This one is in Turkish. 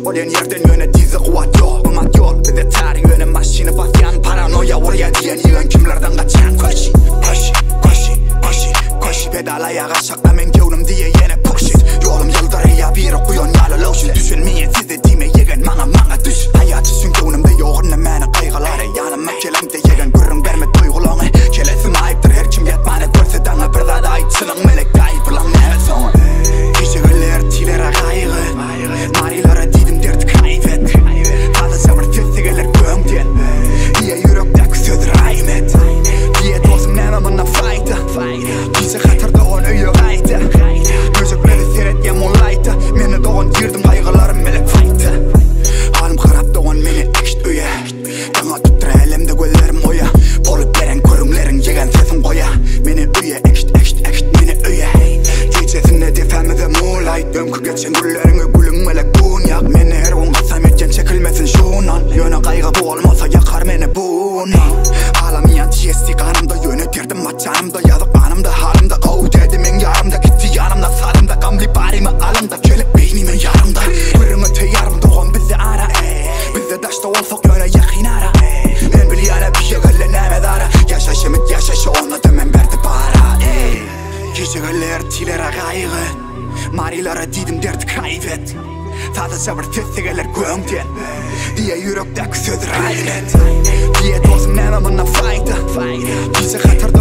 Olen yerden yöne dizi kuvat yok Umut yol bize tarih yöne maşini basyan Paranoya oraya diyen yığın kimlerden kaçan Koşi, koşi, koşi, koşi, koşi Pedal ayağa şaklamen gevrim diye yine pushit Yolum yıldırıya bir okuyon yalı lotion Düşünmeyin size dime yegen mana düş Hayatı için gevrimde yoğun ne mene kaygıları Yanıma kelimde yegen gürüm verme duygulanı Kelesim ayıptır her kim yetmane görse dana bir daha ayıtsının melek gayip lan ne son Geceler tilere kaygı Marilara didim derdi kaybet Fazla sabır testigeler gömden Diye yürekdeki söz rahmet Diye dostum nememana fayda Bizi hatırda on öyle gayda Gözükleri seyretken molayda Meni doğan girdim kaygılarım melek fayda Halim harap doğan meni ekşt öye Dana tuttur elimde göllerim hoya Bolup veren körümlerin yegen sesin koya Meni öye ekşt meni öye Gecesinde defemede moolay Dömkü geçen güllerini gülün melek bunyak Meni her gün kasam etken çekilmesin şunan Yöne kaygı bu olmasa yakar meni buna Ağlamayan TSD kanımda yönetirdim maçanımda Yazık anımda halimde Kavu dedimin yarımda gitti yanımda Sarımda gamli barimi alımda Kelip beynimin yarımda Kırımı teyarım doğan bizi ara Bizi daşta olsak yöne yakin ara Men biliyana bir şey göllenemez ara Yaşaşımit yaşaşı onu demen berdi para Geceler tilere kaygı Marilara didim derdi kaybet Fazla sabır testigeler gömden Diye yürekdeki söz rahmet Diye dostum nememana fayda Bizi hatırda